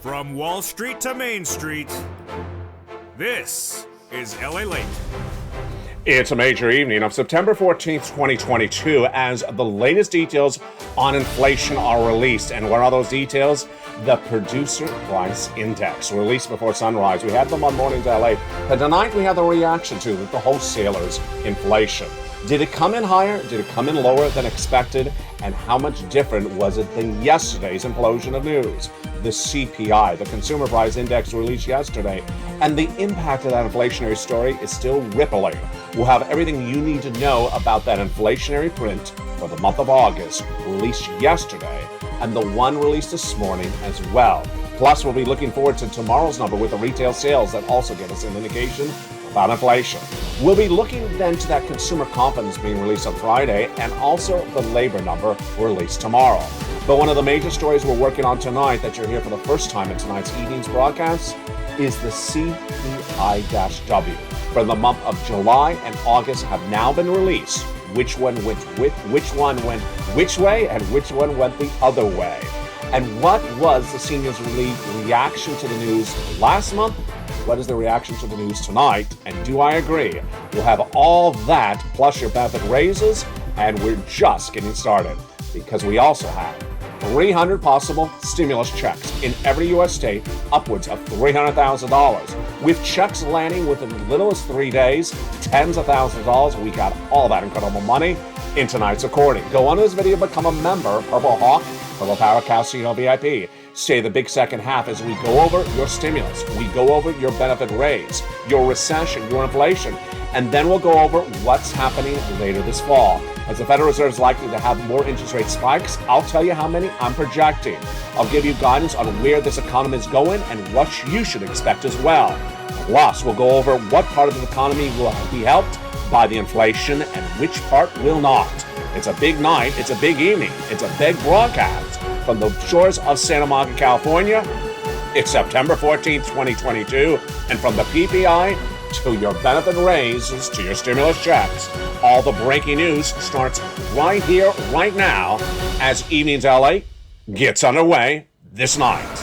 From Wall Street to Main Street, this is LALATE. It's a major evening of September 14th, 2022, as the latest details on inflation are released. And what are those details? The Producer Price Index, released before sunrise. We had them on Mornings LA. But tonight we have the reaction to the wholesalers' inflation. Did it come in higher? Did it come in lower than expected? And how much different was it than yesterday's implosion of news? The CPI, the Consumer Price Index, released yesterday, and the impact of that inflationary story is still rippling. We'll have everything you need to know about that inflationary print for the month of August, released yesterday, and the one released this morning as well. Plus, we'll be looking forward to tomorrow's number with the retail sales that also give us an indication about inflation. We'll be looking then to that consumer confidence being released on Friday, and also the labor number released tomorrow. But one of the major stories we're working on tonight that you're here for the first time in tonight's evening's broadcast is the CPI-W. For the month of July and August have now been released. Which one went which way, and which one went the other way. And what was the seniors' reaction to the news last month? What is the reaction to the news tonight? And do I agree? We'll have all that plus your benefit raises, and we're just getting started because we also have 300 possible stimulus checks in every U.S. state, upwards of $300,000. With checks landing within as little as 3 days, tens of thousands of dollars. We got all that incredible money in tonight's recording. Go on to this video, become a member, Purple Hawk, Purple Power Casino VIP. Stay the big second half as we go over your stimulus, we go over your benefit raise, your recession, your inflation, and then we'll go over what's happening later this fall. As the Federal Reserve is likely to have more interest rate spikes, I'll tell you how many I'm projecting. I'll give you guidance on where this economy is going and what you should expect as well. Plus, we'll go over what part of the economy will be helped by the inflation and which part will not. It's a big night, it's a big evening, it's a big broadcast from the shores of Santa Monica, California. It's September 14th, 2022, and from the PPI to your benefit raises, to your stimulus checks, all the breaking news starts right here, right now, as Evenings LA gets underway this night.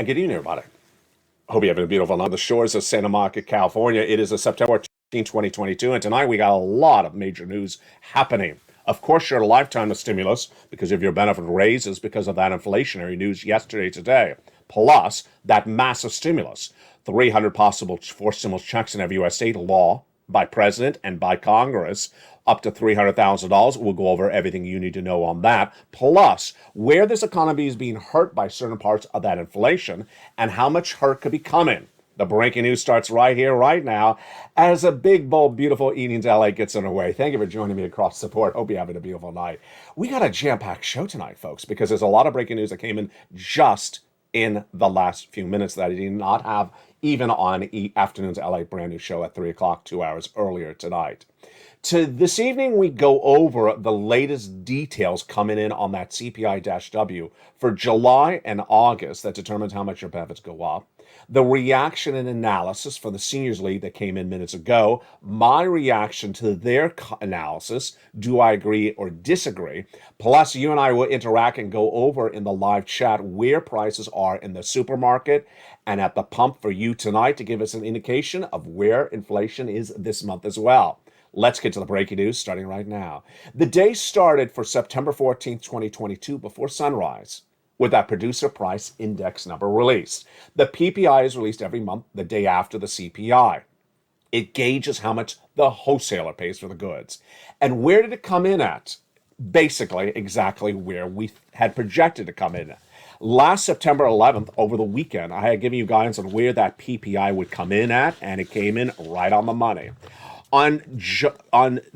Good evening, everybody. Hope you're having a beautiful night on the shores of Santa Monica, California. It is a September 14, 2022, and tonight we got a lot of major news happening. Of course, your lifetime of stimulus because of your benefit raises because of that inflationary news yesterday, today, plus that massive stimulus, 300 possible forced stimulus checks in every U.S. state, law by President and by Congress, up to $300,000. We'll go over everything you need to know on that. Plus, where this economy is being hurt by certain parts of that inflation and how much hurt could be coming. The breaking news starts right here, right now, as a big, bold, beautiful Evenings LA gets underway. Thank you for joining me across the board. Hope you're having a beautiful night. We got a jam-packed show tonight, folks, because there's a lot of breaking news that came in just in the last few minutes that I did not have even on afternoon's LA brand new show at 3 o'clock, 2 hours earlier tonight. To this evening, we go over the latest details coming in on that CPI-W for July and August that determines how much your benefits go up. The reaction and analysis for the Seniors League that came in minutes ago. My reaction to their analysis. Do I agree or disagree? Plus, you and I will interact and go over in the live chat where prices are in the supermarket and at the pump for you tonight to give us an indication of where inflation is this month as well. Let's get to the breaking news starting right now. The day started for September 14th, 2022 before sunrise with that Producer Price Index number released. The PPI is released every month the day after the CPI. It gauges how much the wholesaler pays for the goods. And where did it come in at? Basically, exactly where we had projected to come in. Last September 11th, over the weekend, I had given you guidance on where that PPI would come in at, and it came in right on the money. On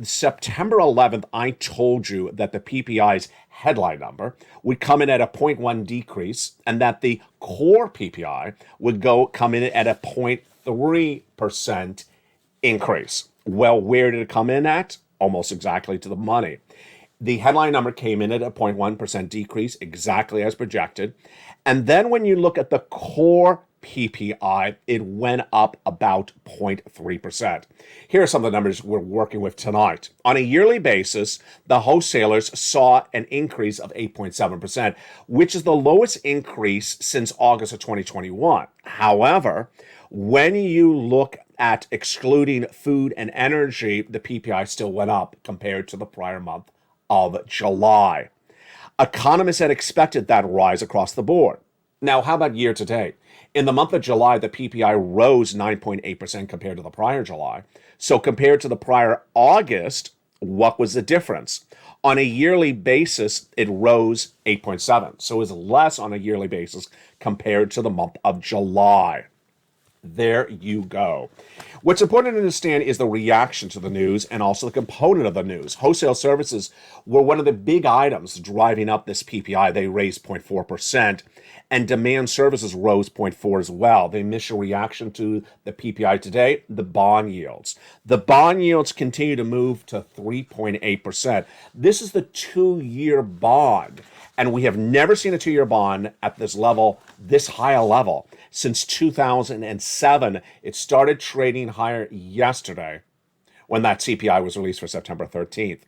September 11th, I told you that the PPI's headline number would come in at a 0.1 decrease and that the core PPI would come in at a 0.3% increase. Well, where did it come in at? Almost exactly to the money. The headline number came in at a 0.1% decrease, exactly as projected. And then when you look at the core PPI, it went up about 0.3%. Here are some of the numbers we're working with tonight. On a yearly basis, the wholesalers saw an increase of 8.7%, which is the lowest increase since August of 2021. However, when you look at excluding food and energy, the PPI still went up compared to the prior month of July. Economists had expected that rise across the board. Now, how about year to date? In the month of July, the PPI rose 9.8% compared to the prior July. So compared to the prior August, what was the difference? On a yearly basis, it rose 8.7%. So it was less on a yearly basis compared to the month of July. There you go. What's important to understand is the reaction to the news and also the component of the news. Wholesale services were one of the big items driving up this PPI. They raised 0.4%, and demand services rose 0.4% as well. The initial reaction to the PPI today, the bond yields. The bond yields continue to move to 3.8%. This is the 2-year bond, and we have never seen a 2-year bond at this level, this high a level. Since 2007, it started trading higher yesterday when that CPI was released for September 13th.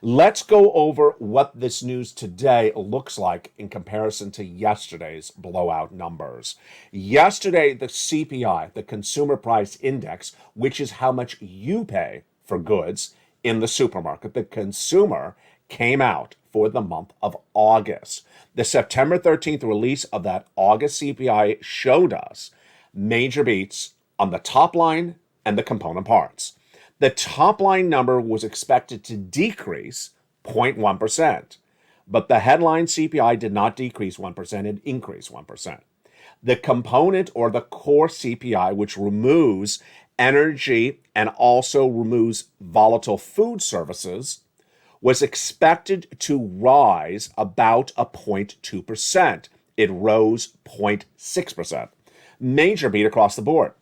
Let's go over what this news today looks like in comparison to yesterday's blowout numbers. Yesterday, the CPI, the Consumer Price Index, which is how much you pay for goods in the supermarket, the consumer, came out for the month of August. The September 13th release of that August CPI showed us major beats on the top line and the component parts. The top line number was expected to decrease 0.1%, but the headline CPI did not decrease 1%, it increased 1%. The component or the core CPI, which removes energy and also removes volatile food services, was expected to rise about a 0.2%. It rose 0.6%. Major beat across the board.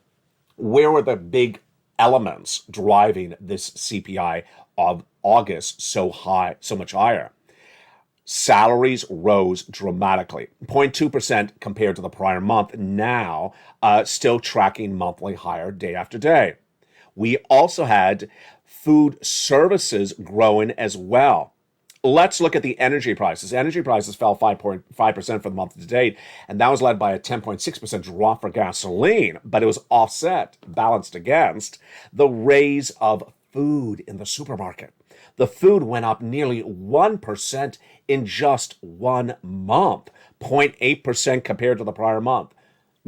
Where were the big elements driving this CPI of August so high, so much higher? Salaries rose dramatically, 0.2% compared to the prior month, now still tracking monthly higher day after day. We also had food services growing as well. Let's look at the energy prices. Energy prices fell 5.5% for the month to date, and that was led by a 10.6% drop for gasoline, but it was offset, balanced against the raise of food in the supermarket. The food went up nearly 1% in just 1 month, 0.8% compared to the prior month.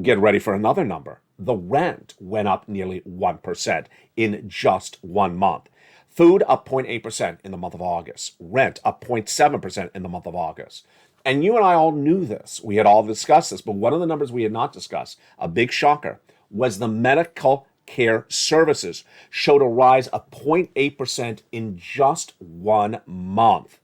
Get ready for another number. The rent went up nearly 1% in just 1 month. Food up 0.8% in the month of August. Rent up 0.7% in the month of August. And you and I all knew this. We had all discussed this, but one of the numbers we had not discussed, a big shocker, was the medical care services showed a rise of 0.8% in just 1 month.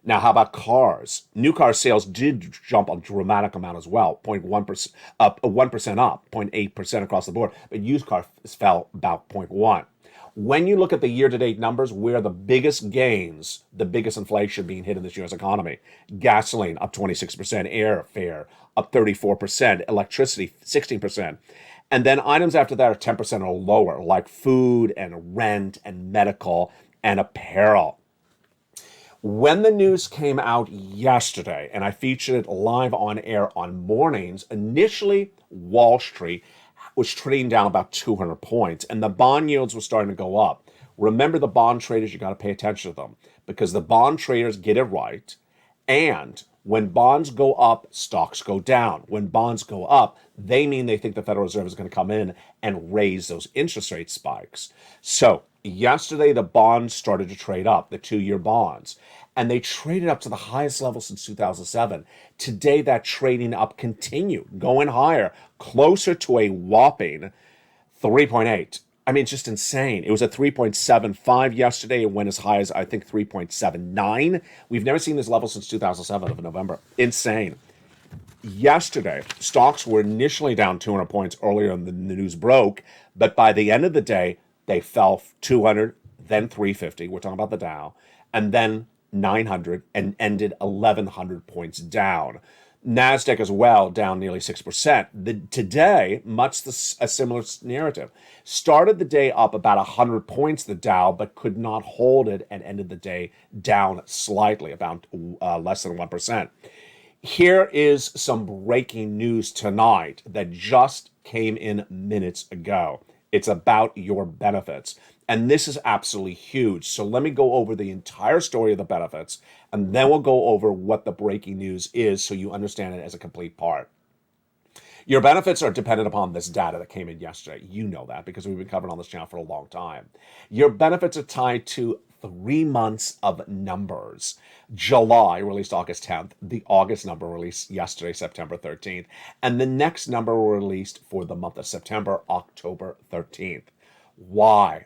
Now, how about cars? New car sales did jump a dramatic amount as well, 0.1% up, 1% up, 0.8% across the board, but used cars fell about 0.1%. When you look at the year-to-date numbers, where the biggest gains, the biggest inflation being hit in this U.S. economy, gasoline up 26%, airfare up 34%, electricity 16%, and then items after that are 10% or lower, like food and rent and medical and apparel. When the news came out yesterday, and I featured it live on air on mornings, initially Wall Street was trading down about 200 points, and the bond yields were starting to go up. Remember, the bond traders, you got to pay attention to them, because the bond traders get it right, and when bonds go up, stocks go down. When bonds go up, they mean they think the Federal Reserve is going to come in and raise those interest rate spikes. So yesterday, the bonds started to trade up, the 2-year bonds, and they traded up to the highest level since 2007. Today, that trading up continued, going higher, closer to a whopping 3.8. I mean, it's just insane. It was at 3.75 yesterday. It went as high as, I think, 3.79. We've never seen this level since 2007 of November. Insane. Yesterday, stocks were initially down 200 points earlier than the news broke, but by the end of the day, they fell 200, then 350. We're talking about the Dow, and then 900, and ended 1,100 points down. NASDAQ as well, down nearly 6%. Today, a similar narrative. Started the day up about 100 points, the Dow, but could not hold it and ended the day down slightly, about less than 1%. Here is some breaking news tonight that just came in minutes ago. It's about your benefits. And this is absolutely huge. So let me go over the entire story of the benefits, and then we'll go over what the breaking news is so you understand it as a complete part. Your benefits are dependent upon this data that came in yesterday. You know that because we've been covering on this channel for a long time. Your benefits are tied to 3 months of numbers. July released August 10th. The August number released yesterday, September 13th. And the next number released for the month of September, October 13th. Why?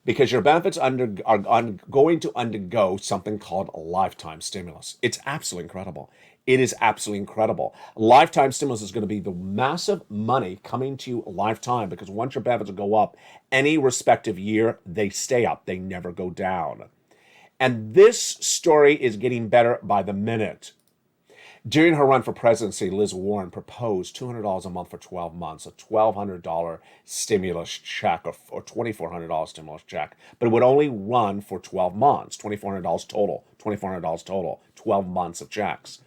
Because your benefits are going to undergo something called a lifetime stimulus. It's absolutely incredible. It is absolutely incredible. Lifetime stimulus is going to be the massive money coming to you lifetime, because once your benefits go up, any respective year, they stay up. They never go down. And this story is getting better by the minute. During her run for presidency, Liz Warren proposed $200 a month for 12 months, a $1,200 stimulus check or $2,400 stimulus check, but it would only run for 12 months, $2,400 total, 12 months of checks.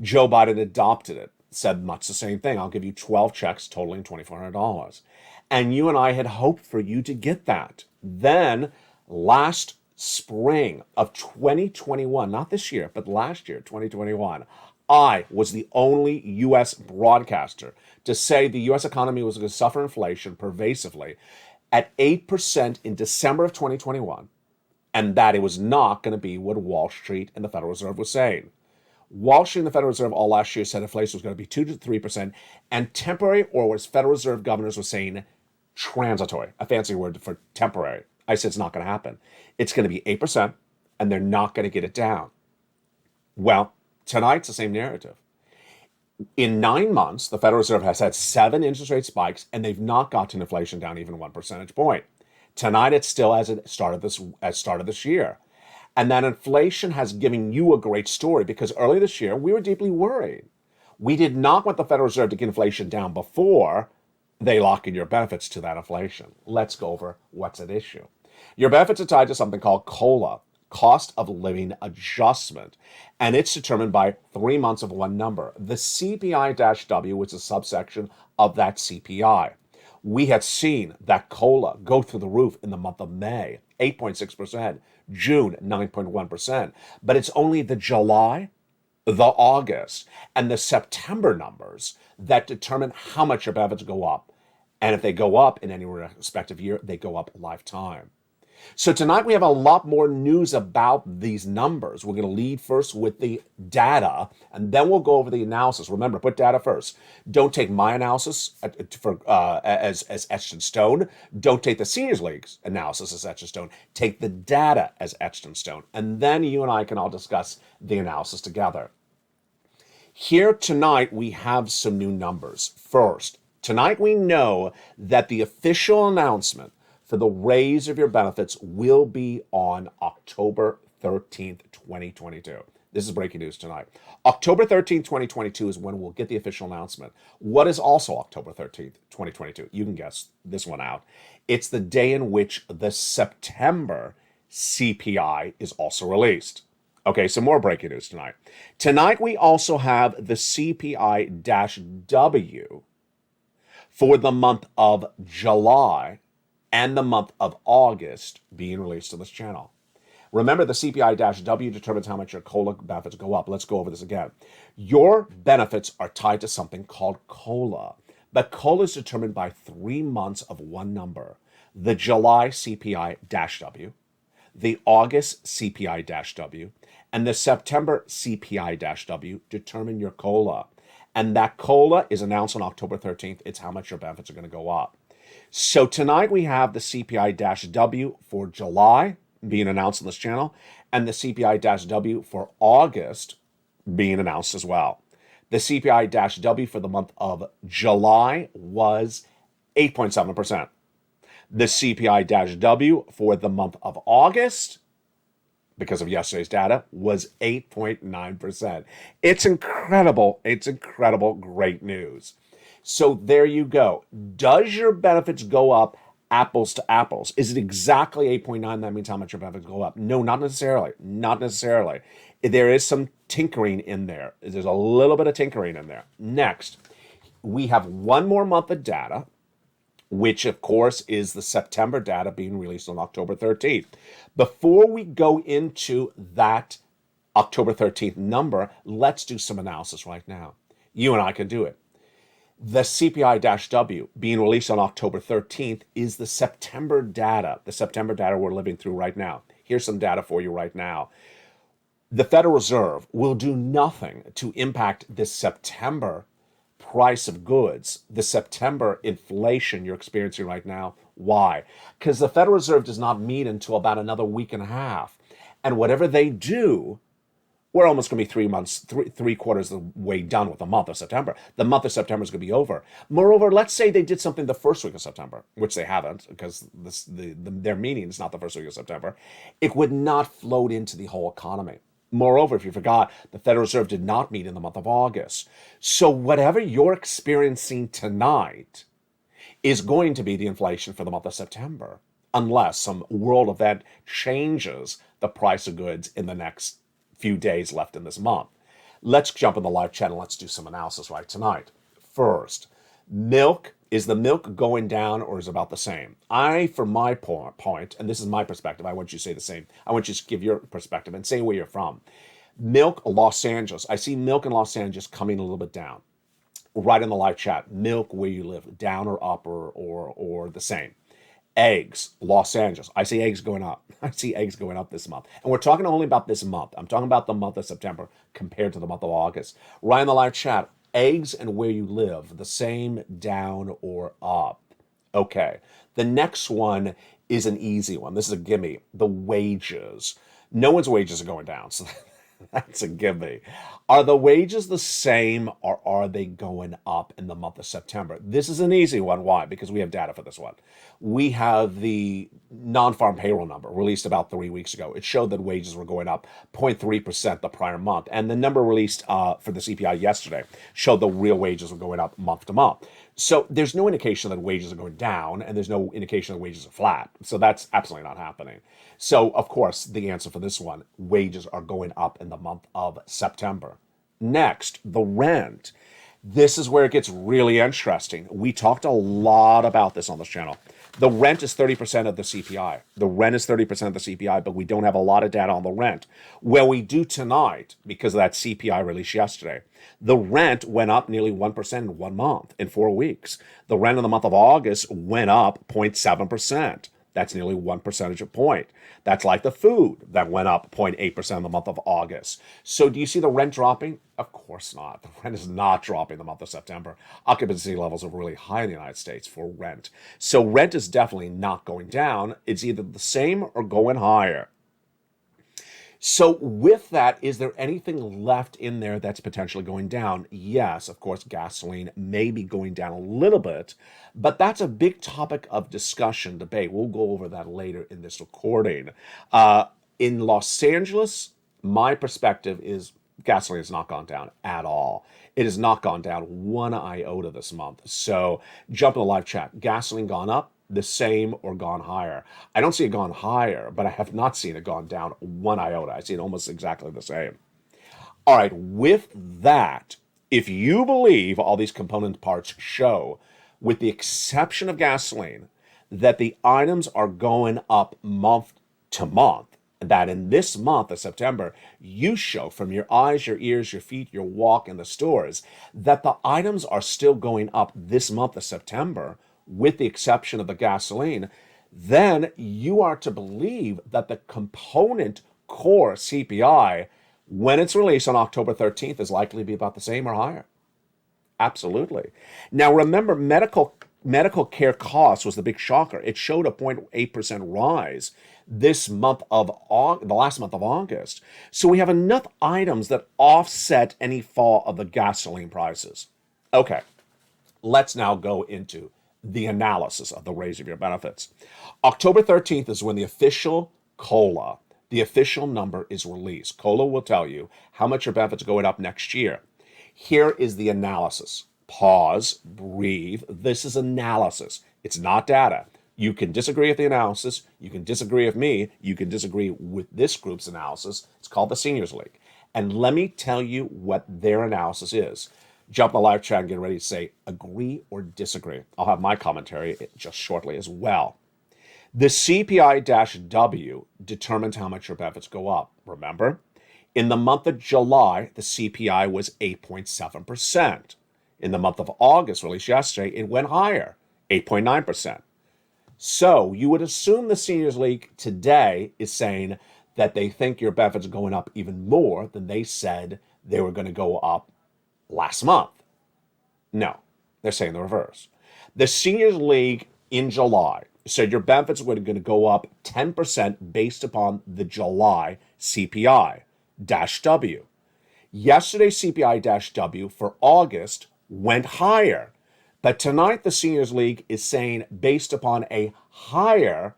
Joe Biden adopted it, said much the same thing. I'll give you 12 checks totaling $2,400. And you and I had hoped for you to get that. Then last spring of 2021, not this year, but last year, 2021, I was the only U.S. broadcaster to say the U.S. economy was going to suffer inflation pervasively at 8% in December of 2021, and that it was not going to be what Wall Street and the Federal Reserve was saying. Wall Street and the Federal Reserve all last year said inflation was going to be 2 to 3%, and temporary, or as Federal Reserve governors were saying, transitory, a fancy word for temporary. I said it's not going to happen. It's going to be 8%, and they're not going to get it down. Well, tonight's the same narrative. In 9 months, the Federal Reserve has had 7 interest rate spikes, and they've not gotten inflation down even 1 percentage point. Tonight, it's still as it started this year. And that inflation has given you a great story, because early this year, we were deeply worried. We did not want the Federal Reserve to get inflation down before they lock in your benefits to that inflation. Let's go over what's at issue. Your benefits are tied to something called COLA, cost of living adjustment, and it's determined by 3 months of one number. The CPI-W is a subsection of that CPI. We had seen that COLA go through the roof in the month of May, 8.6%, June, 9.1%, but it's only the July, the August, and the September numbers that determine how much your benefits go up. And if they go up in any respective year, they go up lifetime. So tonight we have a lot more news about these numbers. We're going to lead first with the data, and then we'll go over the analysis. Remember, put data first. Don't take my analysis as etched in stone. Don't take the Seniors League's analysis as etched in stone. Take the data as etched in stone, and then you and I can all discuss the analysis together. Here tonight we have some new numbers. First, tonight we know that the official announcement for the raise of your benefits will be on October 13th, 2022. This is breaking news tonight. October 13th, 2022 is when we'll get the official announcement. What is also October 13th, 2022? You can guess this one out. It's the day in which the September CPI is also released. Okay, some more breaking news tonight. Tonight we also have the CPI-W for the month of July and the month of August being released to this channel. Remember, the CPI-W determines how much your COLA benefits go up. Let's go over this again. Your benefits are tied to something called COLA. But COLA is determined by 3 months of one number. The July CPI-W, the August CPI-W, and the September CPI-W determine your COLA. And that COLA is announced on October 13th. It's how much your benefits are going to go up. So tonight we have the CPI-W for July being announced on this channel, and the CPI-W for August being announced as well. The CPI-W for the month of July was 8.7%. The CPI-W for the month of August, because of yesterday's data, was 8.9%. It's incredible. It's incredible. Great news. So there you go. Does your benefits go up apples to apples? Is it exactly 8.9? That means how much your benefits go up? No, not necessarily. Not necessarily. There is some tinkering in there. There's a little bit of tinkering in there. Next, we have one more month of data, which of course is the September data being released on October 13th. Before we go into that October 13th number, let's do some analysis right now. You and I can do it. The CPI-W being released on October 13th is the September data we're living through right now. Here's some data for you right now. The Federal Reserve will do nothing to impact this September price of goods, the September inflation you're experiencing right now. Why? Because the Federal Reserve does not meet until about another week and a half. And whatever they do, we're almost going to be three quarters of the way done with the month of September. The month of September is going to be over. Moreover, let's say they did something the first week of September, which they haven't, because their meeting is not the first week of September. It would not float into the whole economy. Moreover, if you forgot, the Federal Reserve did not meet in the month of August. So whatever you're experiencing tonight is going to be the inflation for the month of September, unless some world event changes the price of goods in the next few days left in this month. Let's jump in the live chat and let's do some analysis right tonight. First, milk. Is the milk going down or is it about the same? For my point, and this is my perspective, I want you to say the same. I want you to give your perspective and say where you're from. Milk, Los Angeles. I see milk in Los Angeles coming a little bit down. Right in the live chat, milk where you live, down or up or the same. Eggs, Los Angeles. I see eggs going up. I see eggs going up this month. And we're talking only about this month. I'm talking about the month of September compared to the month of August. Right in the live chat, eggs and where you live, the same, down or up. Okay. The next one is an easy one. This is a gimme. The wages. No one's wages are going down, so that's a gimme. Are the wages the same or are they going up in the month of September? This is an easy one. Why? Because we have data for this one. We have the non-farm payroll number released about 3 weeks ago. It showed that wages were going up 0.3% the prior month. And the number released for the CPI yesterday showed the real wages were going up month to month. So there's no indication that wages are going down, and there's no indication that wages are flat. So that's absolutely not happening. So, of course, the answer for this one, wages are going up in the month of September. Next, the rent. This is where it gets really interesting. We talked a lot about this on this channel. The rent is 30% of the CPI. The rent is 30% of the CPI, but we don't have a lot of data on the rent. Well, we do tonight because of that CPI release yesterday. The rent went up nearly 1% in 1 month, in 4 weeks. The rent in the month of August went up 0.7%. That's nearly 1 percentage point. That's like the food that went up 0.8% in the month of August. So do you see the rent dropping? Of course not. The rent is not dropping in the month of September. Occupancy levels are really high in the United States for rent. So rent is definitely not going down. It's either the same or going higher. So with that, is there anything left in there that's potentially going down? Yes, of course, gasoline may be going down a little bit, but that's a big topic of discussion, debate. We'll go over that later in this recording. In Los Angeles, my perspective is gasoline has not gone down at all. It has not gone down 1 iota this month. So jump in the live chat. Gasoline gone up, the same, or gone higher? I don't see it gone higher, but I have not seen it gone down 1 iota. I see it almost exactly the same. All right, with that, if you believe all these component parts show, with the exception of gasoline, that the items are going up month to month, that in this month of September, you show from your eyes, your ears, your feet, your walk in the stores, that the items are still going up this month of September, with the exception of the gasoline, then you are to believe that the component core CPI, when it's released on October 13th, is likely to be about the same or higher. Absolutely. Now, remember, medical medical care costs was the big shocker. It showed a 0.8% rise this month of the last month of August. So we have enough items that offset any fall of the gasoline prices. Okay, let's now go into the analysis of the raise of your benefits. October 13th is when the official COLA, the official number, is released. COLA will tell you how much your benefits are going up next year. Here is the analysis. Pause, breathe. This is analysis. It's not data. You can disagree with the analysis. You can disagree with me. You can disagree with this group's analysis. It's called the Seniors League. And let me tell you what their analysis is. Jump in the live chat and get ready to say agree or disagree. I'll have my commentary just shortly as well. The CPI-W determines how much your benefits go up. Remember, in the month of July, the CPI was 8.7%. In the month of August, released yesterday, it went higher, 8.9%. So you would assume the Seniors League today is saying that they think your benefits are going up even more than they said they were going to go up last month. No, they're saying the reverse. The Seniors League in July said your benefits were going to go up 10% based upon the July CPI-W. Yesterday's CPI-W for August went higher. But tonight, the Seniors League is saying based upon a higher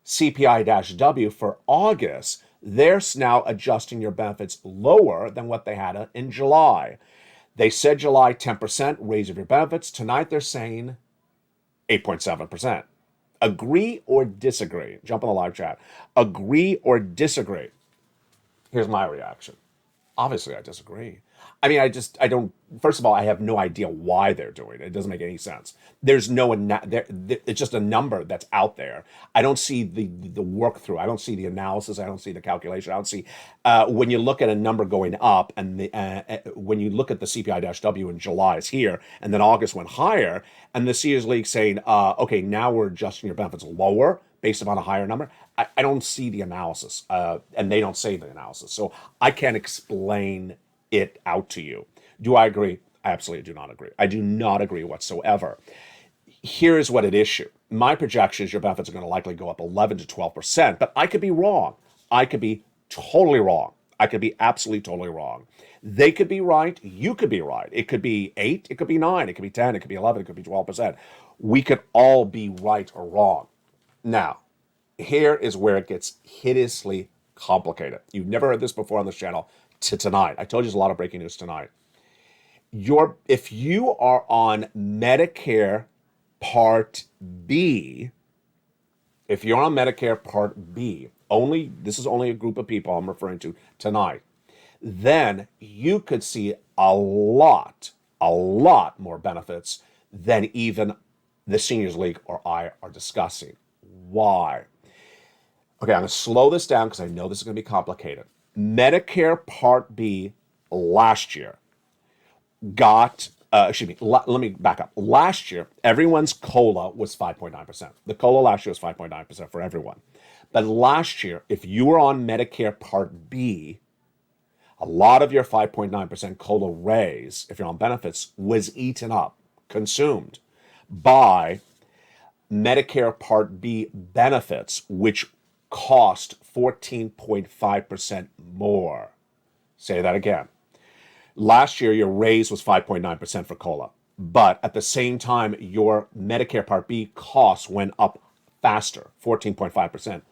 CPI-W for August, they're now adjusting your benefits lower than what they had in July. They said July 10% raise of your benefits. Tonight, they're saying 8.7%. Agree or disagree? Jump in the live chat. Agree or disagree? Here's my reaction. Obviously, I disagree. I mean, I don't, first of all, I have no idea why they're doing it. It doesn't make any sense. There's no, it's just a number that's out there. I don't see the work through. I don't see the analysis. I don't see the calculation. I don't see, when you look at a number going up and when you look at the CPI-W in July is here, and then August went higher, and the Seniors League saying, okay, now we're adjusting your benefits lower based upon a higher number. I don't see the analysis, and they don't say the analysis. So I can't explain it out to you. Do I agree? I absolutely do not agree. I do not agree whatsoever. Here's what at issue. My projection is your benefits are going to likely go up 11 to 12%, but I could be wrong. I could be totally wrong. I could be absolutely totally wrong. They could be right. You could be right. It could be 8. It could be 9. It could be 10. It could be 11. It could be 12%. We could all be right or wrong. Now, here is where it gets hideously complicated. You've never heard this before on this channel. To tonight, I told you there's a lot of breaking news tonight. If you are on Medicare Part B, if you're on Medicare Part B, this is only a group of people I'm referring to tonight, then you could see a lot more benefits than even the Seniors League or I are discussing. Why? Okay, I'm going to slow this down because I know this is going to be complicated. Medicare Part B last year got, let me back up. Last year, everyone's COLA was 5.9%. The COLA last year was 5.9% for everyone. But last year, if you were on Medicare Part B, a lot of your 5.9% COLA raise, if you're on benefits, was eaten up, consumed by Medicare Part B benefits, which cost 14.5% more. Say that again. Last year, your raise was 5.9% for COLA. But at the same time, your Medicare Part B costs went up faster, 14.5%.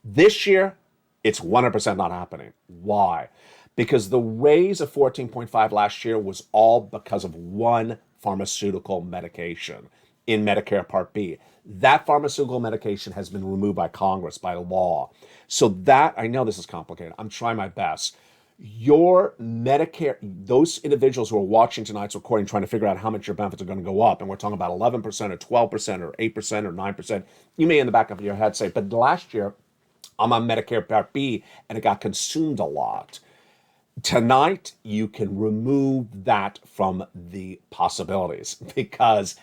This year, it's 100% not happening. Why? Because the raise of 14.5 last year was all because of one pharmaceutical medication in Medicare Part B. That pharmaceutical medication has been removed by Congress, by law. So that, I know this is complicated. I'm trying my best. Your Medicare, those individuals who are watching tonight's recording trying to figure out how much your benefits are going to go up, and we're talking about 11% or 12% or 8% or 9%, you may in the back of your head say, but last year, I'm on Medicare Part B and it got consumed a lot. Tonight, you can remove that from the possibilities because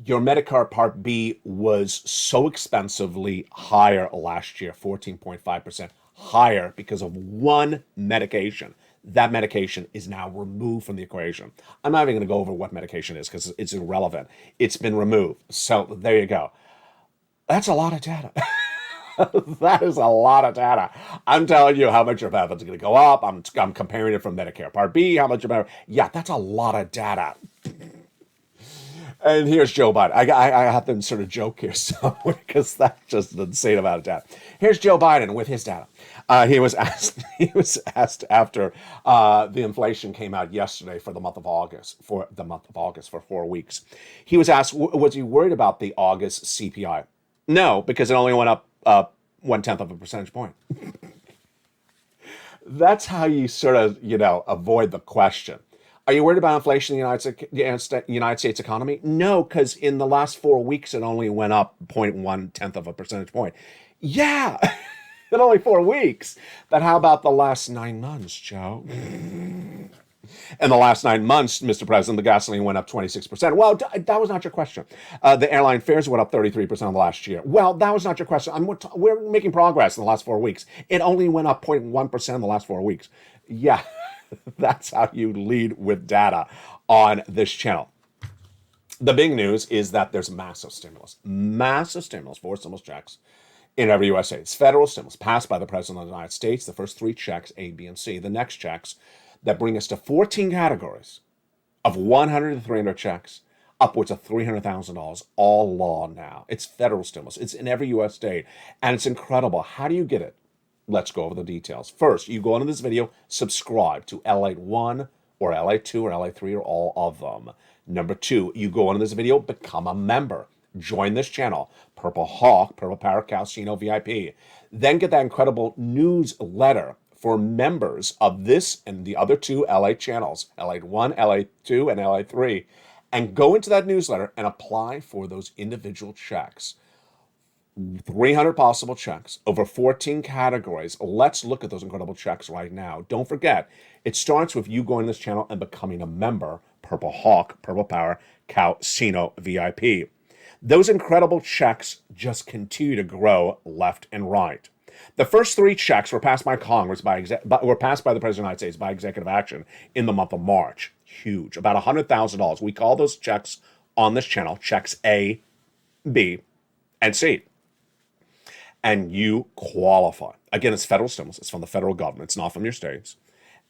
your Medicare Part B was so expensively higher last year, 14.5% higher because of one medication. that medication is now removed from the equation. I'm not even going to go over what medication is because it's irrelevant. It's been removed. So there you go. That's a lot of data. That is a lot of data. I'm telling you how much your benefits are going to go up. I'm comparing it from Medicare Part B, how much your benefit. Yeah, that's a lot of data. And here's Joe Biden. I have to insert a joke here somewhere because that's just an insane amount of data. Here's Joe Biden with his data. He was asked. He was asked after the inflation came out yesterday for the month of August. For 4 weeks, he was asked, was he worried about the August CPI? No, because it only went up 1/10 of a percentage point. That's how you sort of avoid the question. Are you worried about inflation in the United States economy? No, because in the last 4 weeks, it only went up 0.1/10 of a percentage point. Yeah, in only 4 weeks. But how about the last 9 months, Joe? In the last 9 months, Mr. President, the gasoline went up 26%. Well, that was not your question. The airline fares went up 33% last year. Well, that was not your question. We're making progress in the last 4 weeks. It only went up 0.1% in the last 4 weeks. Yeah. That's how you lead with data on this channel. The big news is that there's massive stimulus, four stimulus checks in every U.S. state. It's federal stimulus passed by the President of the United States. The first 3 checks, A, B, and C. The next checks that bring us to 14 categories of 100 to 300 checks, upwards of $300,000, all law now. It's federal stimulus. It's in every U.S. state, and it's incredible. How do you get it? Let's go over the details. First, you go into this video, subscribe to LALATE 1 or LALATE 2 or LALATE 3 or all of them. Number 2, you go into this video, become a member. Join this channel, Purple Hawk, Purple Power Calcino VIP. Then get that incredible newsletter for members of this and the other 2 LALATE channels, LALATE 1, LALATE 2, and LALATE 3. And go into that newsletter and apply for those individual checks. 300 possible checks over 14 categories. Let's look at those incredible checks right now. Don't forget, it starts with you going to this channel and becoming a member, Purple Hawk, Purple Power, Calcino VIP. Those incredible checks just continue to grow left and right. The first 3 checks were passed by Congress, were passed by the President of the United States by executive action in the month of March. Huge, about $100,000. We call those checks on this channel checks A, B, and C. And you qualify. Again, it's federal stimulus. It's from the federal government. It's not from your states.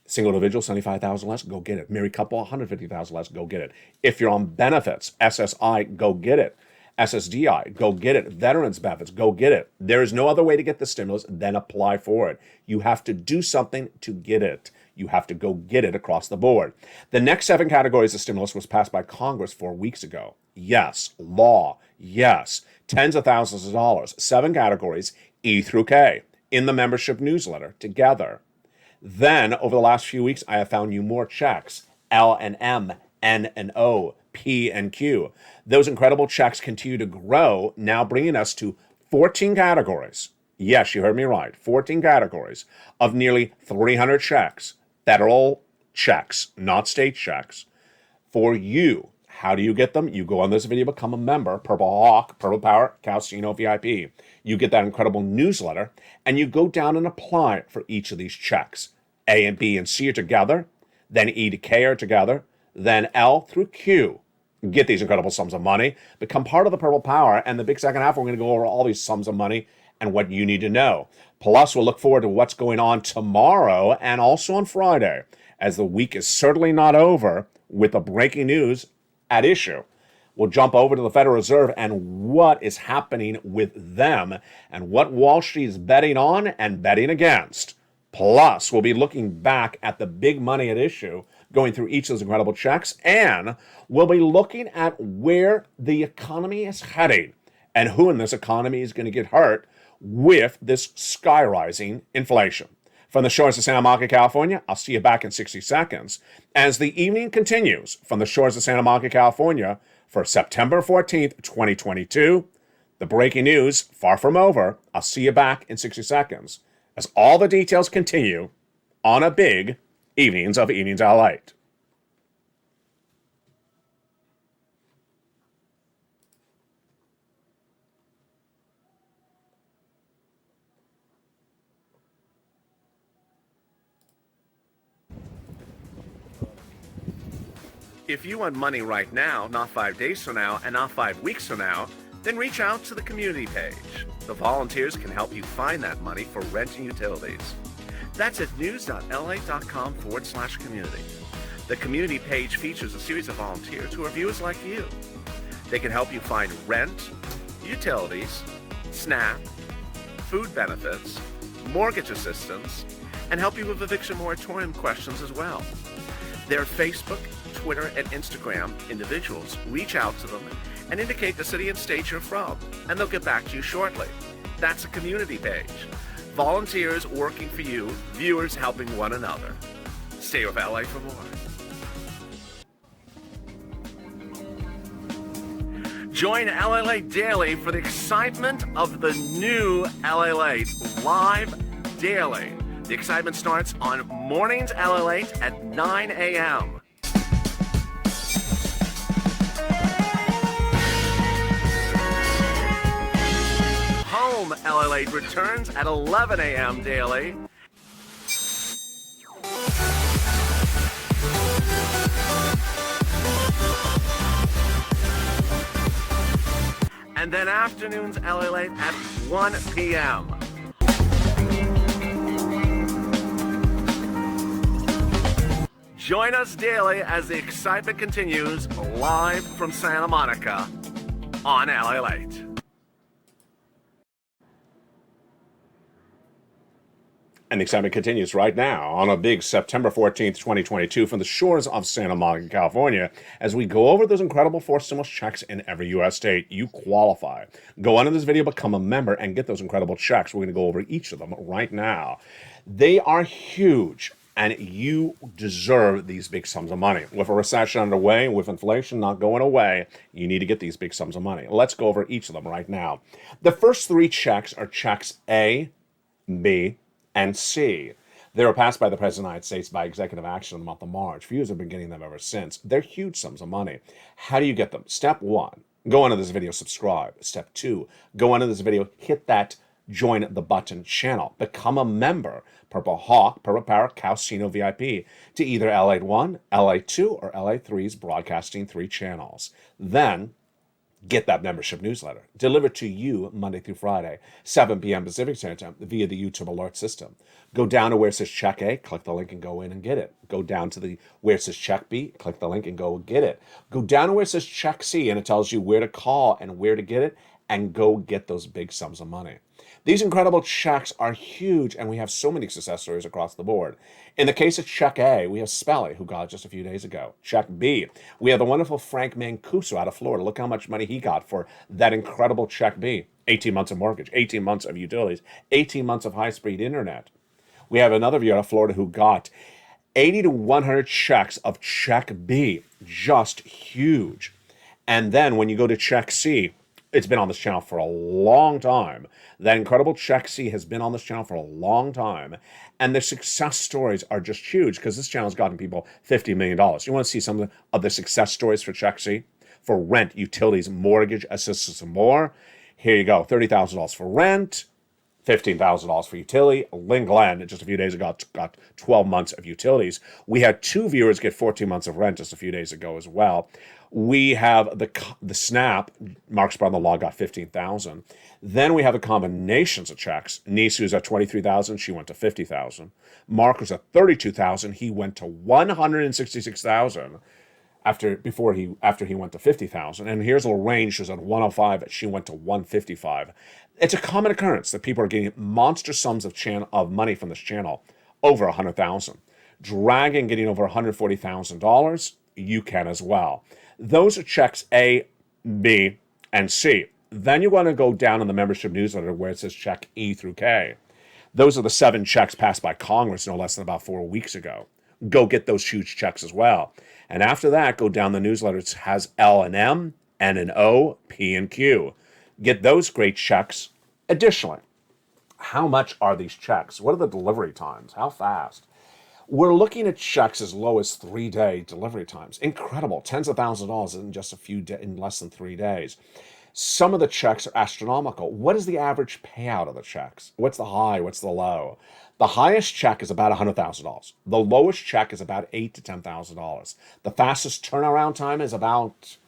Single individual, $75,000 less, go get it. Married couple, $150,000 less, go get it. If you're on benefits, SSI, go get it. SSDI, go get it. Veterans benefits, go get it. There is no other way to get the stimulus than apply for it. You have to do something to get it. You have to go get it across the board. The next 7 categories of stimulus was passed by Congress 4 weeks ago. Yes. Law. Yes. Tens of thousands of dollars. 7 categories, E through K, in the membership newsletter together. Then, over the last few weeks, I have found you more checks, L and M, N and O, P and Q. Those incredible checks continue to grow, now bringing us to 14 categories. Yes, you heard me right. 14 categories of nearly 300 checks, federal checks, not state checks, for you. How do you get them? You go on this video, become a member, Purple Hawk, Purple Power, Calcino VIP. You get that incredible newsletter, and you go down and apply for each of these checks. A and B and C are together, then E to K are together, then L through Q. Get these incredible sums of money, become part of the Purple Power, and the big second half, we're going to go over all these sums of money and what you need to know. Plus, we'll look forward to what's going on tomorrow and also on Friday, as the week is certainly not over with the breaking news at issue. We'll jump over to the Federal Reserve and what is happening with them and what Wall Street is betting on and betting against. Plus, we'll be looking back at the big money at issue, going through each of those incredible checks, and we'll be looking at where the economy is heading and who in this economy is going to get hurt with this sky-rising inflation. From the shores of Santa Monica, California, I'll see you back in 60 seconds as the evening continues from the shores of Santa Monica, California for September 14th, 2022. The breaking news, far from over. I'll see you back in 60 seconds as all the details continue on a big Evenings of Evenings LALATE. If you want money right now, not 5 days from now, and not 5 weeks from now, then reach out to the community page. The volunteers can help you find that money for rent and utilities. That's at news.la.com/community. The community page features a series of volunteers who are viewers like you. They can help you find rent, utilities, SNAP, food benefits, mortgage assistance, and help you with eviction moratorium questions as well. Their Facebook, Twitter, and Instagram individuals reach out to them and indicate the city and state you're from, and they'll get back to you shortly. That's a community page. Volunteers working for you, viewers helping one another. Stay with LA for more. Join LALATE Daily for the excitement of the new LALATE live daily. The excitement starts on Mornings LALATE at 9 a.m. Home LALATE returns at 11 a.m. daily. And then afternoons LALATE at 1 p.m. Join us daily as the excitement continues live from Santa Monica on LALATE. And the excitement continues right now on a big September 14th, 2022 from the shores of Santa Monica, California, as we go over those incredible 4 stimulus checks in every U.S. state. You qualify. Go on in this video, become a member, and get those incredible checks. We're going to go over each of them right now. They are huge, and you deserve these big sums of money. With a recession underway, with inflation not going away, you need to get these big sums of money. Let's go over each of them right now. The first 3 checks are checks A, B, and C. They were passed by the President of the United States by executive action in the month of March. Viewers have been getting them ever since. They're huge sums of money. How do you get them? Step 1, go onto this video, subscribe. Step 2, go onto this video, hit that join the button channel. Become a member, Purple Hawk, Purple Parrot, Calcino VIP, to either LALATE 1, LALATE 2, or LALATE 3's broadcasting 3 channels. Then, get that membership newsletter delivered to you Monday through Friday, 7 p.m. Pacific Standard Time via the YouTube alert system. Go down to where it says check A, click the link and go in and get it. Go down to where it says check B, click the link and go get it. Go down to where it says check C and it tells you where to call and where to get it, and go get those big sums of money. These incredible checks are huge, and we have so many success stories across the board. In the case of Check A, we have Spelly, who got it just a few days ago. Check B, we have the wonderful Frank Mancuso out of Florida. Look how much money he got for that incredible Check B. 18 months of mortgage, 18 months of utilities, 18 months of high-speed internet. We have another viewer out of Florida who got 80 to 100 checks of Check B. Just huge. And then when you go to Check C, it's been on this channel for a long time. That incredible Check C has been on this channel for a long time. And the success stories are just huge because this channel has gotten people $50 million. You want to see some of the success stories for Check C? For rent, utilities, mortgage, assistance, and more? Here you go. $30,000 for rent, $15,000 for utility. Lynn Glenn, just a few days ago, got 12 months of utilities. We had 2 viewers get 14 months of rent just a few days ago as well. We have the SNAP, Mark's brother-in-law got $15,000. Then we have the combinations of checks. Niece, who's at $23,000, she went to $50,000. Mark was at $32,000, he went to $166,000 after he went to $50,000. And here's Lorraine, she was at $105,000, she went to $155,000. It's a common occurrence that people are getting monster sums of money from this channel, over $100,000. Dragon getting over $140,000, you can as well. Those are checks A, B, and C. Then you want to go down in the membership newsletter where it says check E through K. Those are the 7 checks passed by Congress no less than about 4 weeks ago. Go get those huge checks as well. And after that, go down the newsletter. It has L and M, N and O, P and Q. Get those great checks. Additionally, how much are these checks? What are the delivery times? How fast? We're looking at checks as low as 3-day delivery times. Incredible. Tens of thousands of dollars in just in less than 3 days. Some of the checks are astronomical. What is the average payout of the checks? What's the high? What's the low? The highest check is about $100,000. The lowest check is about $8,000 to $10,000. The fastest turnaround time is about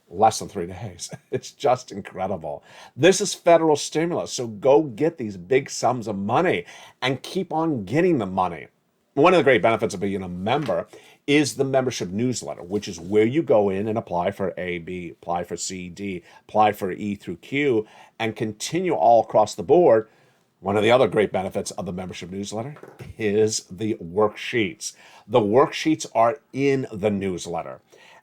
less than 3 days. It's just incredible. This is federal stimulus, so go get these big sums of money and keep on getting the money. One of the great benefits of being a member is the membership newsletter, which is where you go in and apply for A, B, apply for C, D, apply for E through Q, and continue all across the board. One of the other great benefits of the membership newsletter is the worksheets. The worksheets are in the newsletter.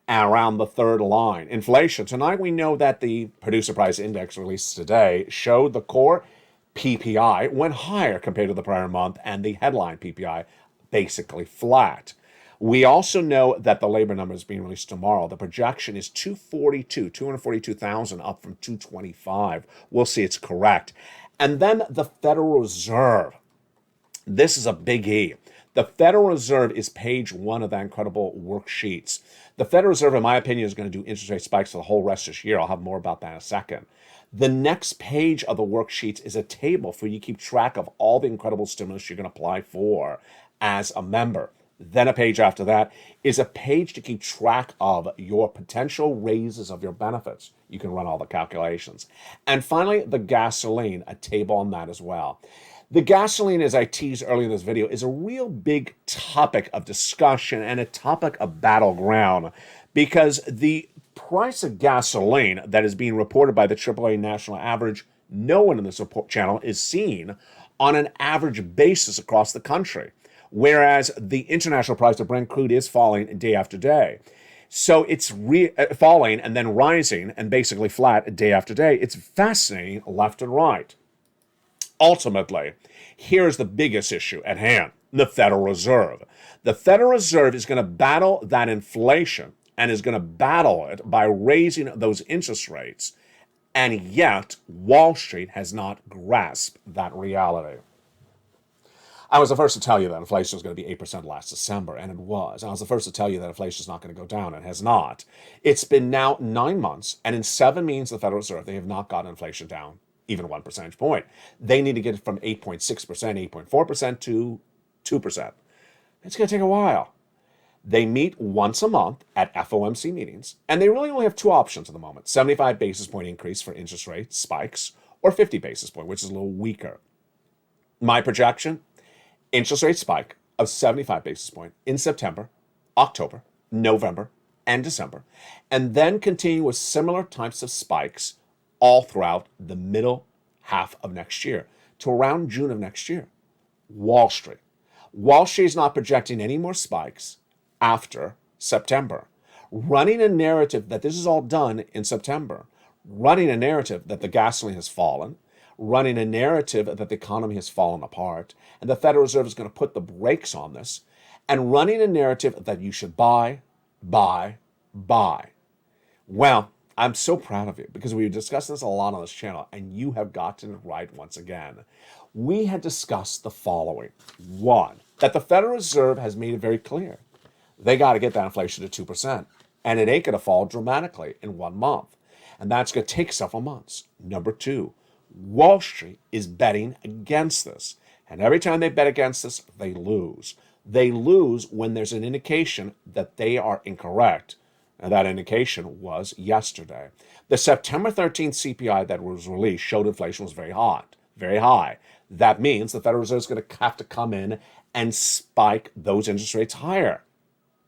Around the third line, inflation. Tonight we know that the producer price index released today showed the core PPI went higher compared to the prior month and the headline PPI basically flat. We also know that the labor number is being released tomorrow. The projection is 242,000 up from 225. We'll see it's correct. And then the Federal Reserve. This is a big E. The Federal Reserve is page 1 of that incredible worksheets. The Federal Reserve, in my opinion, is going to do interest rate spikes for the whole rest of this year. I'll have more about that in a second. The next page of the worksheets is a table for you to keep track of all the incredible stimulus you're going to apply for as a member. Then a page after that is a page to keep track of your potential raises of your benefits. You can run all the calculations. And finally, the gasoline, a table on that as well. The gasoline, as I teased earlier in this video, is a real big topic of discussion and a topic of battleground because the price of gasoline that is being reported by the AAA National Average, no one in this report channel is seeing on an average basis across the country, whereas the international price of Brent crude is falling day after day. So it's falling and then rising and basically flat day after day. It's fascinating left and right. Ultimately, here's the biggest issue at hand, the Federal Reserve. The Federal Reserve is going to battle that inflation and is going to battle it by raising those interest rates. And yet, Wall Street has not grasped that reality. I was the first to tell you that inflation was going to be 8% last December, and it was. I was the first to tell you that inflation is not going to go down, and it has not. It's been now 9 months, and in 7 meetings of the Federal Reserve, they have not gotten inflation down even 1 percentage point. They need to get it from 8.6%, 8.4% to 2%. It's going to take a while. They meet once a month at FOMC meetings, and they really only have 2 options at the moment: 75 basis point increase for interest rate spikes, or 50 basis point, which is a little weaker. My projection, interest rate spike of 75 basis point in September, October, November, and December, and then continue with similar types of spikes all throughout the middle half of next year to around June of next year. Wall Street. Wall Street is not projecting any more spikes after September, running a narrative that this is all done in September, running a narrative that the gasoline has fallen, running a narrative that the economy has fallen apart, and the Federal Reserve is going to put the brakes on this, and running a narrative that you should buy. Well, I'm so proud of you because we've discussed this a lot on this channel, and you have gotten it right once again. We had discussed the following. 1, that the Federal Reserve has made it very clear. They got to get that inflation to 2%, and it ain't going to fall dramatically in 1 month, and that's going to take several months. Number 2, Wall Street is betting against this, and every time they bet against this, they lose. They lose when there's an indication that they are incorrect. And that indication was yesterday. The September 13th CPI that was released showed inflation was very high. That means the Federal Reserve is going to have to come in and spike those interest rates higher.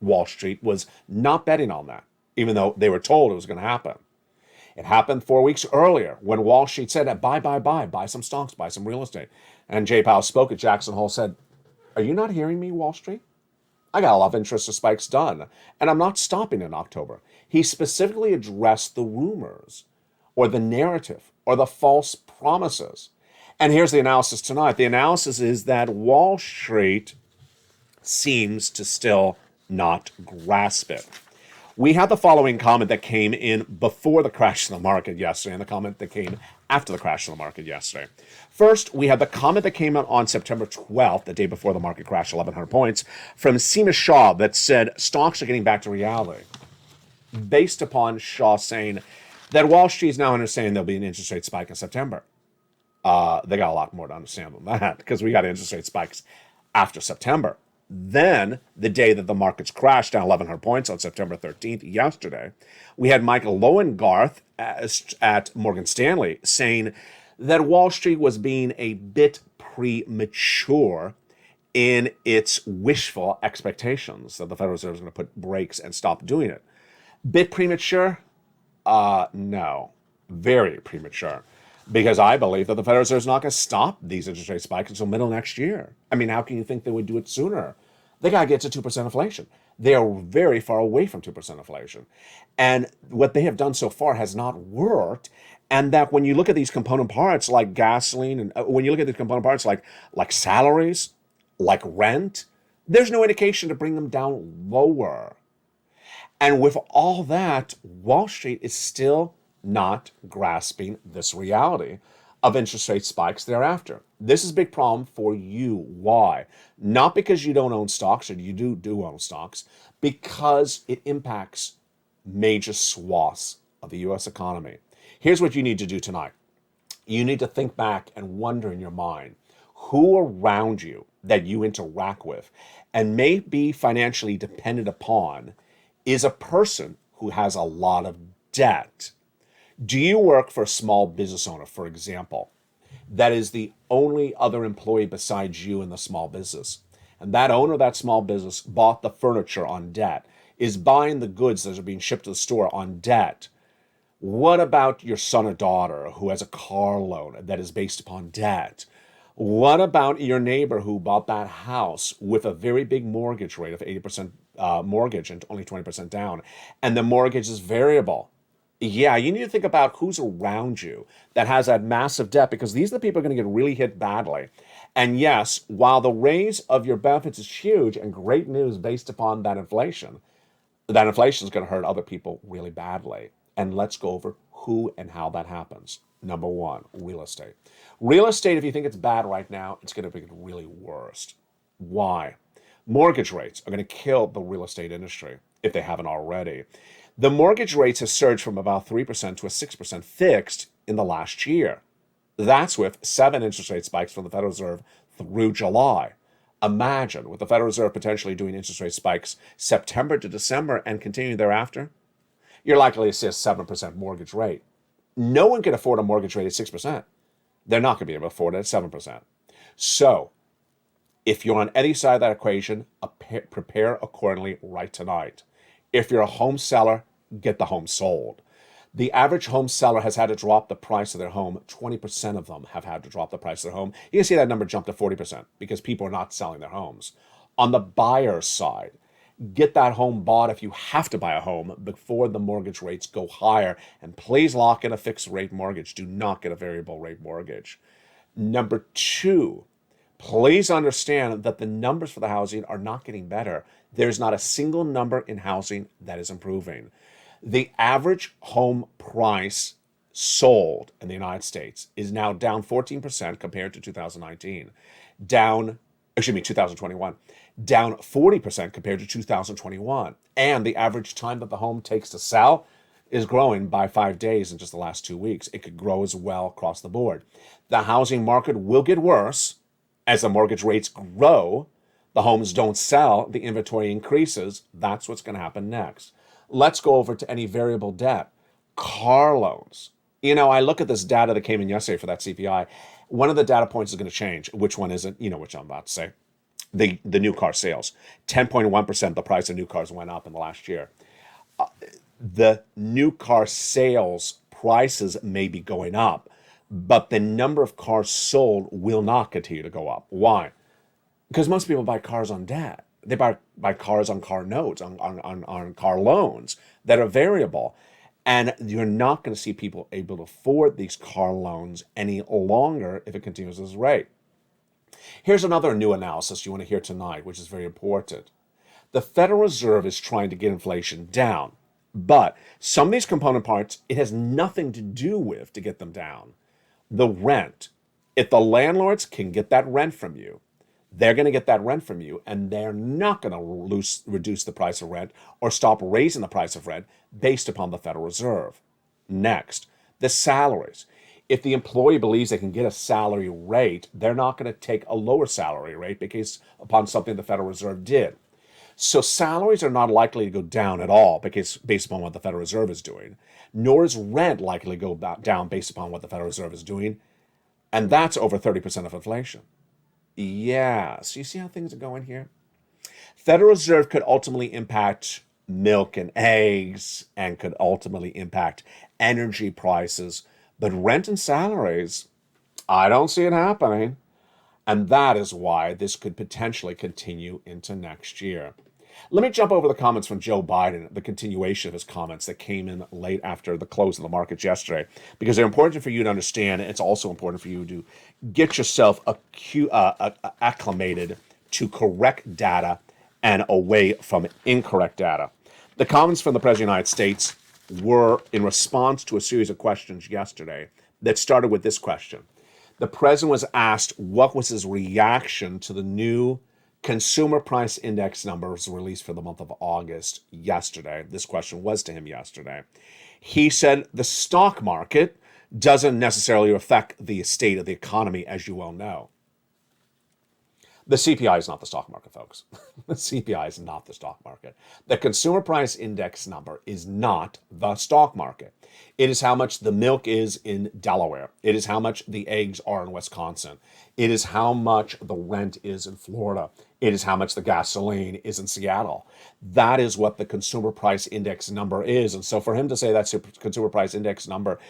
Wall Street was not betting on that, even though they were told it was going to happen. It happened 4 weeks earlier when Wall Street said, buy some stocks, buy some real estate. And Jay Powell spoke at Jackson Hole, said, are you not hearing me, Wall Street? I got a lot of interest spikes done, and I'm not stopping in October. He specifically addressed the rumors or the narrative or the false promises. And here's the analysis tonight. The analysis is that Wall Street seems to still not grasp it. We had the following comment that came in before the crash in the market yesterday and the comment that came after the crash in the market yesterday. First, we had the comment that came out on September 12th, the day before the market crashed 1,100 points, from Seema Shah that said stocks are getting back to reality. Based upon Shah saying that Wall Street's now understanding there'll be an interest rate spike in September. They got a lot more to understand than that because we got interest rate spikes after September. Then, the day that the markets crashed down 1,100 points on September 13th, yesterday, we had Michael Lowengarth at Morgan Stanley saying that Wall Street was being a bit premature in its wishful expectations that the Federal Reserve is going to put brakes and stop doing it. Bit premature? No. Very premature. Because I believe that the Federal Reserve is not going to stop these interest rate spikes until middle of next year. I mean, how can you think they would do it sooner? They got to get to 2% inflation. They are very far away from 2% inflation. And what they have done so far has not worked. And that when you look at these component parts like gasoline, and when you look at these component parts like salaries, like rent, there's no indication to bring them down lower. And with all that, Wall Street is still not grasping this reality of interest rate spikes thereafter. This is a big problem for you. Why? Not because you don't own stocks, or you do own stocks, because it impacts major swaths of the U.S. economy. Here's what you need to do tonight. You need to think back and wonder in your mind who around you that you interact with and may be financially dependent upon is a person who has a lot of debt. Do you work for a small business owner, for example, that is the only other employee besides you in the small business? And that owner of that small business bought the furniture on debt, is buying the goods that are being shipped to the store on debt. What about your son or daughter who has a car loan that is based upon debt? What about your neighbor who bought that house with a very big mortgage rate of 80% mortgage and only 20% down, and the mortgage is variable? Yeah, you need to think about who's around you that has that massive debt, because these are the people who are going to get really hit badly. And yes, while the raise of your benefits is huge and great news based upon that inflation is going to hurt other people really badly. And let's go over who and how that happens. Number one, real estate. Real estate, if you think it's bad right now, it's going to be really worst. Why? Mortgage rates are going to kill the real estate industry if they haven't already. The mortgage rates have surged from about 3% to a 6% fixed in the last year. That's with 7 interest rate spikes from the Federal Reserve through July. Imagine with the Federal Reserve potentially doing interest rate spikes September to December and continuing thereafter, you're likely to see a 7% mortgage rate. No one can afford a mortgage rate at 6%. They're not going to be able to afford it at 7%. So, if you're on any side of that equation, prepare accordingly right tonight. If you're a home seller, get the home sold. The average home seller has had to drop the price of their home. 20% of them have had to drop the price of their home. You can see that number jump to 40% because people are not selling their homes. On the buyer side, get that home bought if you have to buy a home before the mortgage rates go higher. And please lock in a fixed rate mortgage. Do not get a variable rate mortgage. Number 2, please understand that the numbers for the housing are not getting better. There's not a single number in housing that is improving. The average home price sold in the United States is now down 14% compared to 2021, down 40% compared to 2021. And the average time that the home takes to sell is growing by 5 days in just the last 2 weeks. It could grow as well across the board. The housing market will get worse as the mortgage rates grow. The homes don't sell, the inventory increases. That's what's going to happen next. Let's go over to any variable debt. Car loans. I look at this data that came in yesterday for that CPI. One of the data points is going to change. Which one isn't? You know which I'm about to say. The new car sales. 10.1% the price of new cars went up in the last year. The new car sales prices may be going up, but the number of cars sold will not continue to go up. Why? Because most people buy cars on debt. They buy cars on car notes, on car loans that are variable. And you're not going to see people able to afford these car loans any longer if it continues this rate. Here's another new analysis you want to hear tonight, which is very important. The Federal Reserve is trying to get inflation down, but some of these component parts, it has nothing to do with to get them down. The rent. If the landlords can get that rent from you, they're going to get that rent from you, and they're not going to reduce the price of rent or stop raising the price of rent based upon the Federal Reserve. next. The salaries. If the employee believes they can get a salary rate, they're not going to take a lower salary rate because upon something the Federal Reserve did. So salaries are not likely to go down at all because based upon what the Federal Reserve is doing, nor is rent likely to go down based upon what the Federal Reserve is doing, and that's over 30% of inflation. Yeah, so you see how things are going here? Federal Reserve could ultimately impact milk and eggs and could ultimately impact energy prices, but rent and salaries, I don't see it happening. And that is why this could potentially continue into next year. Let me jump over the comments from Joe Biden, the continuation of his comments that came in late after the close of the markets yesterday, because they're important for you to understand. It's also important for you to get yourself acclimated to correct data and away from incorrect data. The comments from the President of the United States were in response to a series of questions yesterday that started with this question. The president was asked what was his reaction to the new consumer price index numbers released for the month of August yesterday. This question was to him yesterday. He said the stock market doesn't necessarily affect the state of the economy, as you well know. The CPI is not the stock market, folks. The CPI is not the stock market. The consumer price index number is not the stock market. It is how much the milk is in Delaware. It is how much the eggs are in Wisconsin. It is how much the rent is in Florida. It is how much the gasoline is in Seattle. That is what the consumer price index number is. And so for him to say that consumer price index number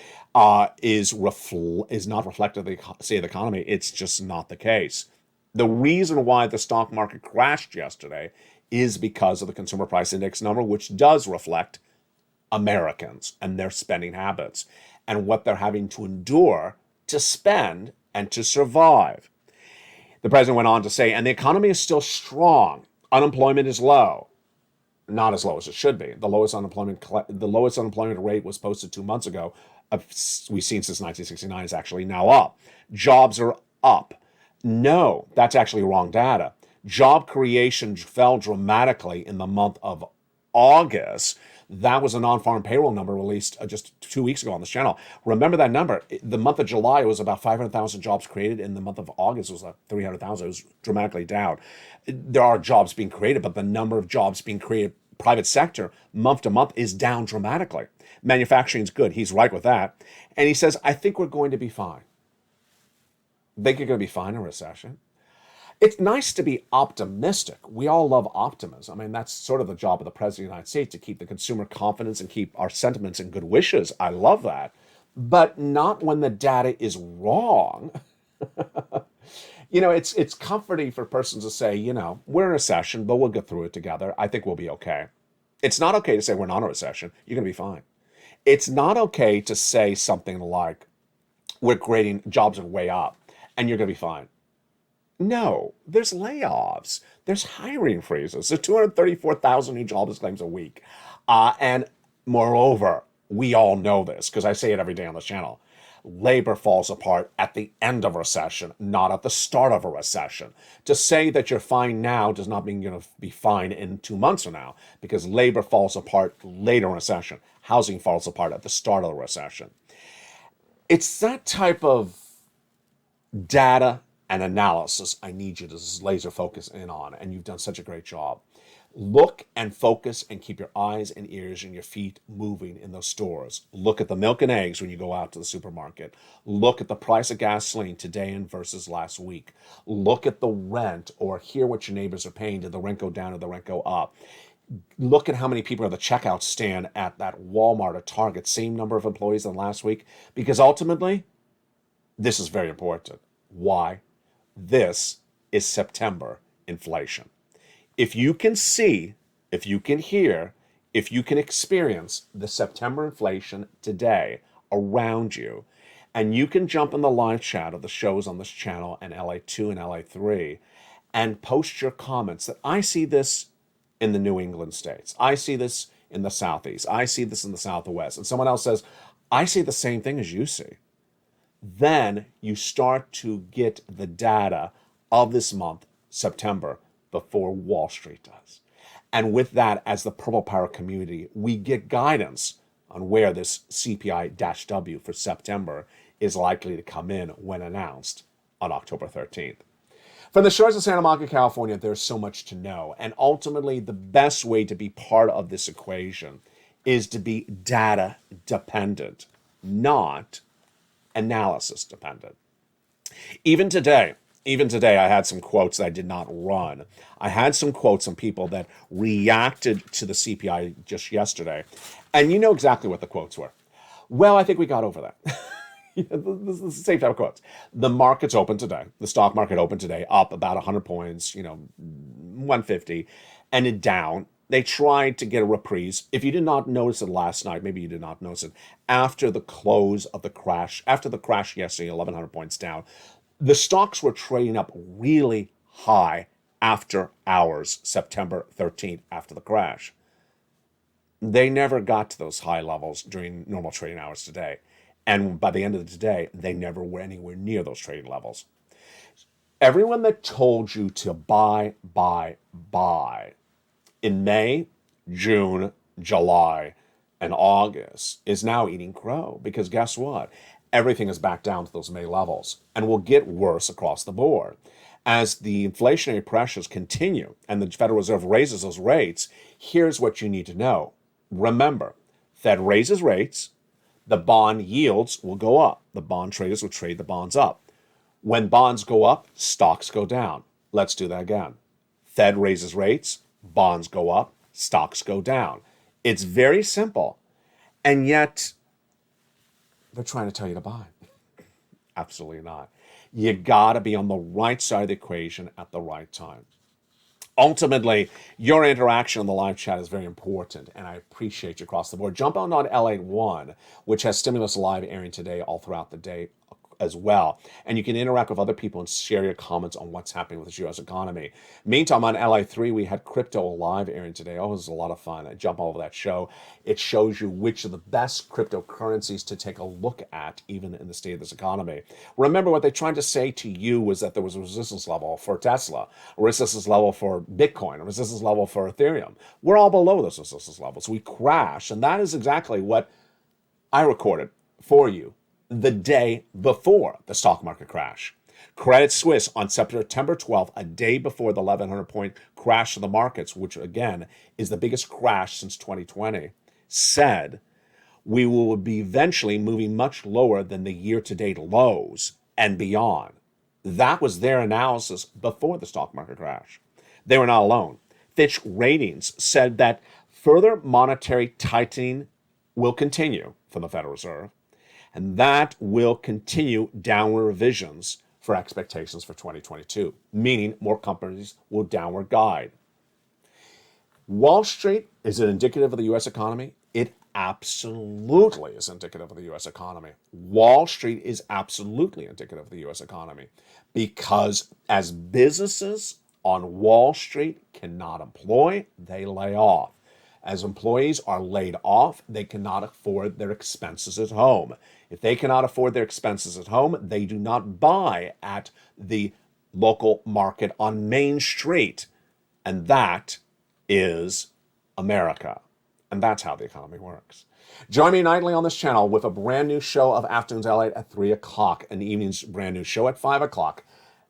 is not reflective of the state of the economy, it's just not the case. The reason why the stock market crashed yesterday is because of the consumer price index number, which does reflect Americans and their spending habits and what they're having to endure to spend and to survive. The president went on to say, and the economy is still strong. Unemployment is low. Not as low as it should be. The lowest unemployment rate was posted 2 months ago. We've seen since 1969 is actually now up. Jobs are up. No, that's actually wrong data. Job creation fell dramatically in the month of August. That was a non-farm payroll number released just 2 weeks ago on this channel. Remember that number. The month of July was about 500,000 jobs created. In the month of August, it was like 300,000. It was dramatically down. There are jobs being created, but the number of jobs being created, private sector, month to month, is down dramatically. Manufacturing is good. He's right with that. And he says, I think we're going to be fine. Think you're going to be fine in a recession? It's nice to be optimistic. We all love optimism. I mean, that's sort of the job of the President of the United States, to keep the consumer confidence and keep our sentiments and good wishes. I love that. But not when the data is wrong. It's comforting for persons to say, we're in a recession, but we'll get through it together. I think we'll be okay. It's not okay to say we're not in a recession. You're going to be fine. It's not okay to say something like, we're creating jobs are way up and you're going to be fine. No, there's layoffs. There's hiring freezes. There's 234,000 new jobless claims a week. And moreover, we all know this because I say it every day on this channel. Labor falls apart at the end of a recession, not at the start of a recession. To say that you're fine now does not mean you're going to be fine in 2 months from now, because labor falls apart later in a recession. Housing falls apart at the start of the recession. It's that type of data and analysis I need you to laser focus in on, and you've done such a great job. Look and focus and keep your eyes and ears and your feet moving in those stores. Look at the milk and eggs when you go out to the supermarket. Look at the price of gasoline today and versus last week. Look at the rent, or hear what your neighbors are paying. Did the rent go down or the rent go up? Look at how many people are at the checkout stand at that Walmart or Target, same number of employees than last week, because ultimately, this is very important. Why? This is September inflation. If you can see, if you can hear, if you can experience the September inflation today around you, and you can jump in the live chat of the shows on this channel and LA2 and LA3 and post your comments that I see this in the New England states. I see this in the Southeast. I see this in the Southwest. And someone else says, I see the same thing as you see. Then you start to get the data of this month, September, before Wall Street does. And with that, as the Purple Power community, we get guidance on where this CPI-W for September is likely to come in when announced on October 13th. From the shores of Santa Monica, California, there's so much to know. And ultimately, the best way to be part of this equation is to be data dependent, not analysis dependent. Even today, I had some quotes that I did not run. I had some quotes from people that reacted to the CPI just yesterday. And you know exactly what the quotes were. Well, I think we got over that. This is the same type of quotes. The market's open today. The stock market opened today, up about 100 points, 150, and it down. They tried to get a reprise. If you did not notice it last night, maybe you did not notice it, after the close of the crash, after the crash yesterday, 1,100 points down, the stocks were trading up really high after hours, September 13th, after the crash. They never got to those high levels during normal trading hours today. And by the end of the day, they never were anywhere near those trading levels. Everyone that told you to buy in May, June, July, and August is now eating crow, because guess what? Everything is back down to those May levels and will get worse across the board. As the inflationary pressures continue and the Federal Reserve raises those rates, here's what you need to know. Remember, Fed raises rates, the bond yields will go up. The bond traders will trade the bonds up. When bonds go up, stocks go down. Let's do that again. Fed raises rates, bonds go up, stocks go down. It's very simple. And yet, they're trying to tell you to buy. Absolutely not. You got to be on the right side of the equation at the right time. Ultimately, your interaction on the live chat is very important, and I appreciate you across the board. Jump on LATE 1, which has Stimulus Live airing today all throughout the day as well. And you can interact with other people and share your comments on what's happening with the U.S. economy. Meantime, on LATE 3, we had Crypto Live airing today. Oh, it was a lot of fun. I jump all over that show. It shows you which are the best cryptocurrencies to take a look at, even in the state of this economy. Remember, what they tried to say to you was that there was a resistance level for Tesla, a resistance level for Bitcoin, a resistance level for Ethereum. We're all below those resistance levels. We crash, and that is exactly what I recorded for you the day before the stock market crash. Credit Suisse on September 12th, a day before the 1,100-point crash of the markets, which again is the biggest crash since 2020, said we will be eventually moving much lower than the year-to-date lows and beyond. That was their analysis before the stock market crash. They were not alone. Fitch Ratings said that further monetary tightening will continue from the Federal Reserve, and that will continue downward revisions for expectations for 2022, meaning more companies will downward guide. Wall Street, is it indicative of the U.S. economy? It absolutely is indicative of the U.S. economy. Wall Street is absolutely indicative of the U.S. economy, because as businesses on Wall Street cannot employ, they lay off. As employees are laid off, they cannot afford their expenses at home. If they cannot afford their expenses at home, they do not buy at the local market on Main Street. And that is America. And that's how the economy works. Join me nightly on this channel with a brand new show of Afternoons LA at 3 o'clock, and the evening's brand new show at 5 o'clock.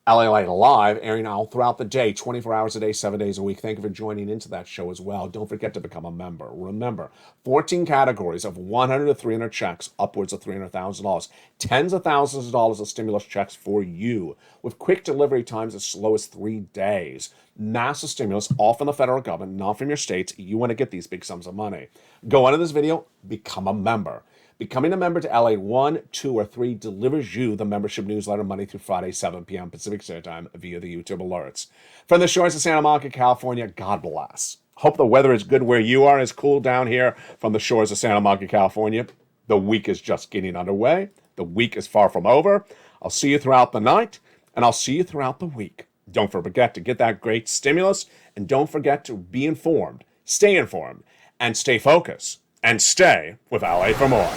LALATE Live, airing all throughout the day, 24 hours a day, 7 days a week. Thank you for joining into that show as well. Don't forget to become a member. Remember, 14 categories of 100 to 300 checks, upwards of $300,000. Tens of thousands of dollars of stimulus checks for you, with quick delivery times as slow as 3 days. Massive stimulus, all from the federal government, not from your states. You want to get these big sums of money. Go under this video, become a member. Becoming a member to LATE 1, 2, or 3 delivers you the membership newsletter Monday through Friday, 7 p.m. Pacific Standard Time via the YouTube alerts. From the shores of Santa Monica, California, God bless. Hope the weather is good where you are. It's cool down here from the shores of Santa Monica, California. The week is just getting underway. The week is far from over. I'll see you throughout the night, and I'll see you throughout the week. Don't forget to get that great stimulus, and don't forget to be informed, stay informed, and stay focused. And stay with LA for more.